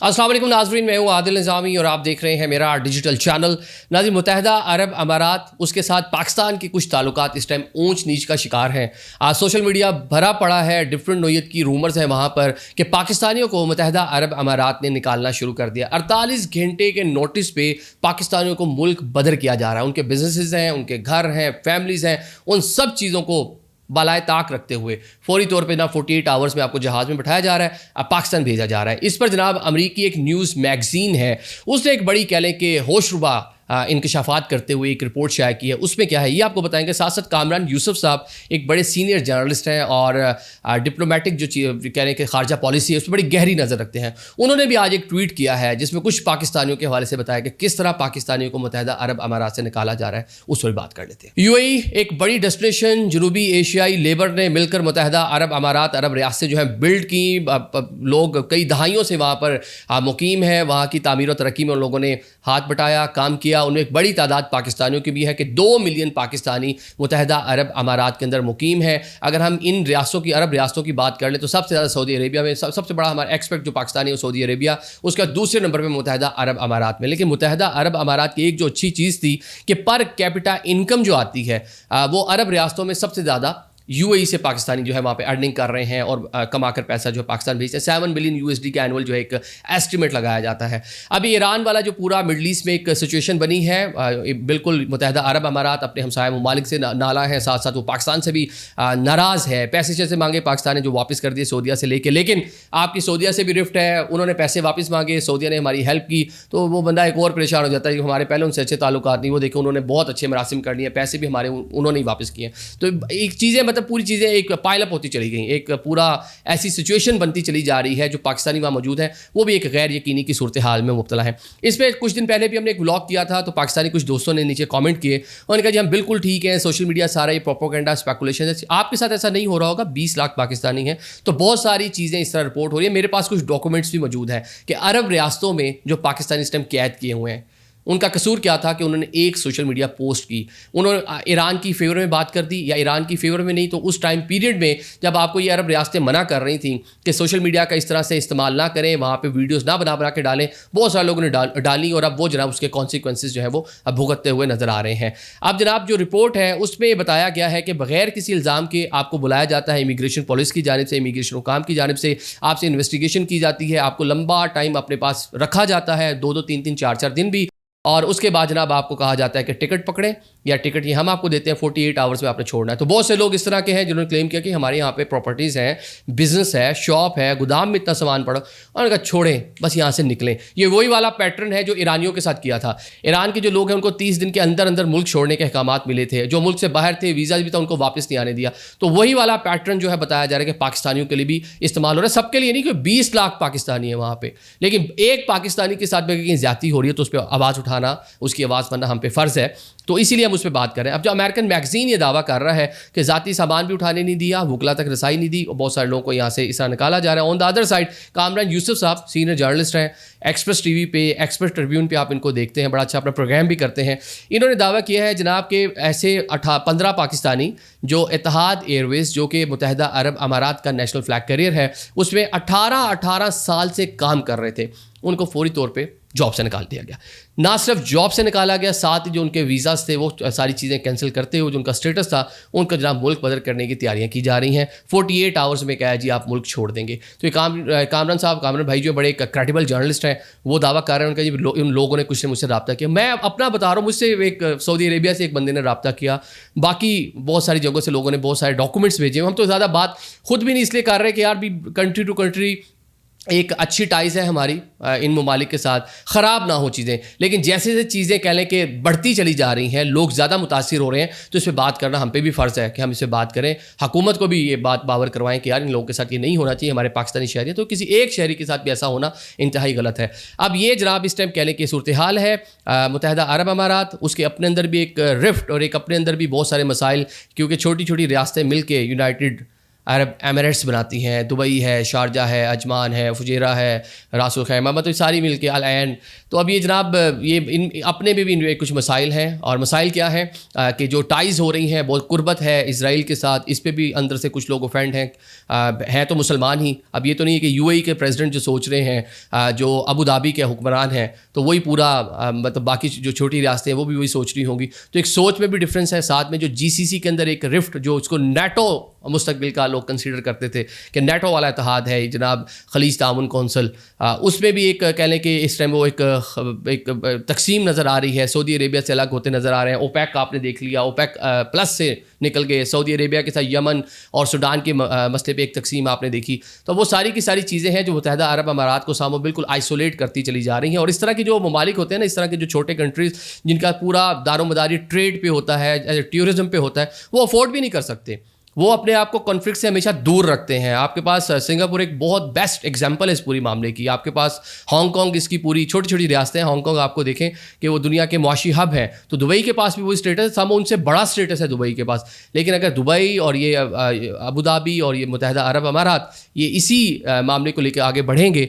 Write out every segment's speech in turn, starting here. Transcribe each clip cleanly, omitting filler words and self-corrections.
अस्सलाम वालेकुम नाज़रीन, मैं हूँ आदिल निज़ामी और आप देख रहे हैं मेरा डिजिटल चैनल। नाज़रीन, मुत्तहिदा अरब अमारात उसके साथ पाकिस्तान के कुछ ताल्लुकात इस टाइम ऊंच नीच का शिकार हैं। आज सोशल मीडिया भरा पड़ा है, डिफरेंट नोयत की रूमर्स हैं वहाँ पर कि पाकिस्तानियों को मुत्तहिदा अरब अमारात ने निकालना शुरू कर दिया। 48 घंटे के नोटिस पे पाकिस्तानियों को मुल्क बदर किया जा रहा है। उनके बिजनेसेस हैं, उनके घर हैं, फैमिलीज़ हैं, उन सब चीज़ों को बालाए ताक रखते हुए फौरी तौर पे ना 48 आवर्स में आपको जहाज़ में बिठाया जा रहा है, अब पाकिस्तान भेजा जा रहा है। इस पर जनाब अमरीकी एक न्यूज़ मैगज़ीन है, उसने एक बड़ी कह लें कि होशरुबा इंकशाफात करते हुए एक रिपोर्ट शाया की है। उसमें क्या है ये आपको बताएंगे। साथ साथ कामरान यूसुफ साहब एक बड़े सीनियर जर्नलिस्ट हैं और डिप्लोमेटिक जो कह रहे हैं कि खारजा पॉलिसी है उस पर बड़ी गहरी नज़र रखते हैं। उन्होंने भी आज एक ट्वीट किया है जिसमें कुछ पाकिस्तानियों के हवाले से बताया कि किस तरह पाकिस्तानियों को मुत्तहिदा अरब अमारात से निकाला जा रहा है, उस पर बात कर लेते हैं। यूएई एक बड़ी डेस्टिनेशन जनूबी एशियाई लेबर ने मिलकर मुत्तहिदा अरब अमारात अरब रियासतें जो हैं बिल्ड की। लोग कई दहाइयों से वहाँ पर मुकीम है, वहाँ की तामीर और तरक्की में उन लोगों ने हाथ बटाया, काम किया। उनमें एक बड़ी तादाद पाकिस्तानियों की भी है कि 2 मिलियन पाकिस्तानी मुत्तहिदा अरब अमारात के अंदर मुकीम है। अगर हम इन रियासतों की अरब रियासतों की बात कर लें तो सबसे ज़्यादा सऊदी अरेबिया में, सबसे बड़ा हमारा एक्सपेक्ट जो पाकिस्तानी है सऊदी अरेबिया, उसका दूसरे नंबर पर मुत्तहिदा अरब अमारात में। लेकिन मुत्तहिदा अरब अमारात की एक जो अच्छी चीज़ थी कि पर कैपिटा इनकम जो आती है वो अरब रियासतों में सबसे ज़्यादा यूएई से पाकिस्तानी जो है वहाँ पे अर्निंग कर रहे हैं और कमा कर पैसा जो है पाकिस्तान भेजते हैं। 7 बिलियन यूएसडी का एनुअल जो है एक एस्टिमेट लगाया जाता है। अभी ईरान वाला जो पूरा मिडल ईस्ट में एक सिचुएशन बनी है, बिल्कुल मुत्तहिदा अरब अमारात अपने हमसाया ममालिक से नाला है, साथ साथ वो पाकिस्तान से भी नाराज़ है। पैसे जैसे मांगे पाकिस्तान ने जो वापस कर दिए सऊदीया से लेके, लेकिन आपकी सऊदीया से भी रिफ्ट है, उन्होंने पैसे वापस मांगे, सऊदीया ने हमारी हेल्प की, तो वो बंदा एक और परेशान हो जाता है। हमारे पहले उनसे अच्छे ताल्लुकात नहीं, वो देखे उन्होंने बहुत अच्छे मरासिम कर लिए, पैसे भी हमारे उन्होंने ही वापस किए। तो एक चीज़ें मतलब पूरी चीज़ें एक पाइलअप होती चली गई, एक पूरा ऐसी सिचुएशन बनती चली जा रही है। जो पाकिस्तानी वहाँ मौजूद है वो भी एक गैर यकीनी की सूरत हाल में मुब्तला है। इस पर कुछ दिन पहले भी हमने एक व्लॉग किया था, तो पाकिस्तानी कुछ दोस्तों ने नीचे कमेंट किए, उन्होंने कहा जी हम बिल्कुल ठीक है, सोशल मीडिया सारा ये प्रोपेगेंडा स्पेकुलेशन है। आपके साथ ऐसा नहीं हो रहा होगा, 20 लाख पाकिस्तानी हैं, तो बहुत सारी चीज़ें इस तरह रिपोर्ट हो रही है। मेरे पास कुछ डॉक्यूमेंट्स भी मौजूद हैं कि अरब रियासतों में जो पाकिस्तानी इस टाइम कैद किए हुए हैं, उनका कसूर क्या था कि उन्होंने एक सोशल मीडिया पोस्ट की, उन्होंने ईरान की फेवर में बात कर दी, या ईरान की फेवर में नहीं तो उस टाइम पीरियड में जब आपको ये अरब रियासतें मना कर रही थी कि सोशल मीडिया का इस तरह से इस्तेमाल ना करें, वहाँ पे वीडियोस ना बना के डालें, बहुत सारे लोगों ने डाली और अब वो जनाब उसके कॉन्सिक्वेंसेस जो है वो अब भुगतते हुए नज़र आ रहे हैं। अब जनाब जो रिपोर्ट है उसमें बताया गया है कि बगैर किसी इल्ज़ाम के आपको बुलाया जाता है इमिग्रेशन पुलिस की जानिब से, इमिग्रेशन हुकाम की जानिब से आपसे इन्वेस्टिगेशन की जाती है, आपको लंबा टाइम अपने पास रखा जाता है, 2-2, 3-3, 4-4 दिन भी, और उसके बाद जनाब आपको कहा जाता है कि टिकट पकड़ें, या टिकट ये हम आपको देते हैं 48 आवर्स में आपने छोड़ना है। तो बहुत से लोग इस तरह के हैं जिन्होंने क्लेम किया कि हमारे यहाँ पे प्रॉपर्टीज़ हैं, बिजनेस है, शॉप है, गोदाम में इतना सामान पड़ा, और उन्होंने कहा छोड़ें, बस यहाँ से निकलें। ये वही वाला पैटर्न है जो ईरानियों के साथ किया था। ईरान के जो लोग हैं उनको 30 दिन के अंदर अंदर मुल्क छोड़ने के अहकामात मिले थे, जो मुल्क से बाहर थे वीज़ा भी था उनको वापस नहीं आने दिया। तो वही वाला पैटर्न जो है बताया जा रहा है कि पाकिस्तानियों के लिए भी इस्तेमाल हो रहा है। सबके लिए नहीं कि 20 लाख पाकिस्तानी है वहाँ पर, लेकिन एक पाकिस्तानी के साथ में कहीं ज़्यादती हो रही है तो उस पर आवाज़ उठाना, उसकी आवाज़ बनना हम पे फ़र्ज़ है, तो इसीलिए हम उस पर बात कर रहे हैं। अब जो अमेरिकन मैगज़ीन ये दावा कर रहा है कि ज़ाती सामान भी उठाने नहीं दिया, वकला तक रसाई नहीं दी, और बहुत सारे लोगों को यहाँ से इस तरह निकाला जा रहा है। On the other side Kamran Yusuf साहब सीनियर जर्नलिस्ट हैं, एक्सप्रेस टीवी पे, एक्सप्रेस ट्रिब्यून पे आप इनको देखते हैं, बड़ा अच्छा अपना प्रोग्राम भी करते हैं। इन्होंने दावा किया है जनाब के ऐसे 15 पाकिस्तानी जो इत्तेहाद एयरवेज़ जो कि मुत्तहिदा अरब अमारात का नेशनल फ्लैग कैरियर है उसमें 18 साल से काम कर रहे थे, उनको फौरी तौर पे जॉब से निकाल दिया गया। ना सिर्फ जॉब से निकाला गया, साथ ही जो उनके वीज़ास थे वो सारी चीज़ें कैंसिल करते हुए जो उनका स्टेटस था उनका जनाब मुल्क बदर करने की तैयारियां की जा रही हैं। 48 आवर्स में क्या है जी आप मुल्क छोड़ देंगे। तो ये कामरान भाई जो बड़े क्रेडिबल जर्नलिस्ट हैं वो दावा कर रहे हैं उनका जी उन लोगों ने कुछ ने मुझसे रब्ता किया। मैं अपना बता रहा हूँ, मुझसे एक सऊदी अरेबिया से एक बंदे ने रब्ता किया, बाकी बहुत सारी जगहों से लोगों ने बहुत सारे डॉक्यूमेंट्स भेजे। हम तो ज़्यादा बात खुद भी नहीं इसलिए कर रहे कि यार भी कंट्री टू कंट्री एक अच्छी टाइज है हमारी इन ममालिक के साथ, ख़राब ना हो चीज़ें, लेकिन जैसे जैसे चीज़ें कह लें कि बढ़ती चली जा रही हैं, लोग ज़्यादा मुतासिर हो रहे हैं, तो इस पर बात करना हम पे भी फ़र्ज़ है कि हम इस पर बात करें, हुकूमत को भी ये बात बावर करवाएं कि यार इन लोगों के साथ ये नहीं होना चाहिए, हमारे पाकिस्तानी शहरी, तो किसी एक शहरी के साथ भी ऐसा होना इंतहाई गलत है। अब ये जनाब इस टाइम कह लें कि सूरत हाल है मुत्तहिदा अरब अमारात, उसके अपने अंदर भी एक रिफ्ट और एक अपने अंदर भी बहुत सारे मसाइल, क्योंकि छोटी छोटी रियासतें मिल के यूनाइटेड عرب ایمریٹس بناتی ہیں, دبئی ہے, شارجہ ہے, عجمان ہے, فجیرہ ہے, راس الخیمہ, مطلب ساری مل کے العین. تو اب یہ جناب یہ اپنے بھی کچھ مسائل ہیں, اور مسائل کیا ہیں کہ جو ٹائز ہو رہی ہیں, بہت قربت ہے اسرائیل کے ساتھ, اس پہ بھی اندر سے کچھ لوگ اوفینڈ ہیں تو مسلمان ہی. اب یہ تو نہیں ہے کہ UAE کے پریزیڈنٹ جو سوچ رہے ہیں, جو ابو دھابی کے حکمران ہیں, تو وہی پورا مطلب باقی جو چھوٹی ریاستیں ہیں وہ بھی وہی سوچ رہی ہوں گی. تو ایک سوچ میں بھی ڈفرینس ہے. ساتھ میں جو GCC کے اندر ایک رفٹ, جو اس کو نیٹو مستقبل کا لوگ کنسیڈر کرتے تھے کہ نیٹو والا اتحاد ہے جناب, خلیج تعاون کونسل, اس میں بھی ایک کہہ لیں کہ اس ٹائم وہ ایک تقسیم نظر آ رہی ہے. سعودی عربیہ سے الگ ہوتے نظر آ رہے ہیں. اوپیک کا آپ نے دیکھ لیا, اوپیک پلس سے نکل گئے. سعودی عربیہ کے ساتھ یمن اور سوڈان کے مسئلے پہ ایک تقسیم آپ نے دیکھی. تو وہ ساری کی ساری چیزیں ہیں جو متحدہ عرب امارات کو سامنے بالکل آئسولیٹ کرتی چلی جا رہی ہیں. اور اس طرح کے جو ممالک ہوتے ہیں نا, اس طرح کے جو چھوٹے کنٹریز جن کا پورا دار و مداری ٹریڈ پہ ہوتا ہے, ٹیورزم پہ ہوتا ہے, وہ افورڈ بھی نہیں کر سکتے. وہ اپنے آپ کو کانفلکٹ سے ہمیشہ دور رکھتے ہیں. آپ کے پاس سنگاپور ایک بہت بیسٹ ایگزامپل ہے اس پوری معاملے کی. آپ کے پاس ہانگ کانگ, اس کی پوری چھوٹی چھوٹی ریاستیں ہیں. ہانگ کانگ آپ کو دیکھیں کہ وہ دنیا کے معاشی ہب ہے, تو دبئی کے پاس بھی وہی اسٹیٹس ہے, سامو ان سے بڑا اسٹیٹس ہے دبئی کے پاس. لیکن اگر دبئی اور یہ ابو دھابی اور یہ متحدہ عرب امارات یہ اسی معاملے کو لے کے آگے بڑھیں گے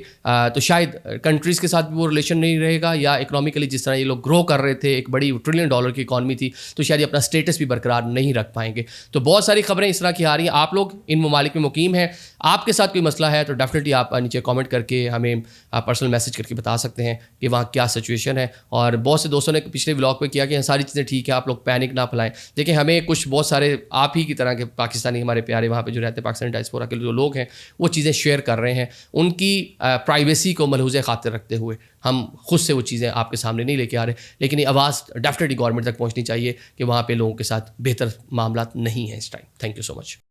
تو شاید کنٹریز کے ساتھ بھی وہ ریلیشن نہیں رہے گا, یا اکنامکلی جس طرح یہ لوگ گرو کر رہے تھے, ایک بڑی $1 ٹریلین کی اکانومی تھی, تو شاید یہ اپنا اسٹیٹس بھی برقرار نہیں رکھ پائیں گے. تو بہت ساری خبریں اس طرح کی آ رہی ہیں. آپ لوگ ان ممالک میں مقیم ہیں, آپ کے ساتھ کوئی مسئلہ ہے تو ڈیفینیٹلی آپ نیچے کامنٹ کر کے ہمیں پرسنل میسج کر کے بتا سکتے ہیں کہ وہاں کیا سچویشن ہے. اور بہت سے دوستوں نے پچھلے ولاگ پہ کیا کہ ساری چیزیں ٹھیک ہے, آپ لوگ پینک نہ پھیلائیں. دیکھیں ہمیں کچھ بہت سارے آپ ہی کی طرح کے پاکستانی ہمارے پیارے وہاں پہ جو رہتے ہیں, پاکستانی ڈائسپورا کے جو لوگ ہیں, وہ چیزیں شیئر کر رہے ہیں. ان کی پرائیویسی کو ملحوظ خاطر رکھتے ہوئے ہم خود سے وہ چیزیں آپ کے سامنے نہیں لے کے آ رہے, لیکن یہ آواز ڈیفینیٹلی گورنمنٹ تک پہنچنی چاہیے کہ وہاں پہ لوگوں کے ساتھ بہتر معاملات نہیں ہیں اس time. Thank you so much.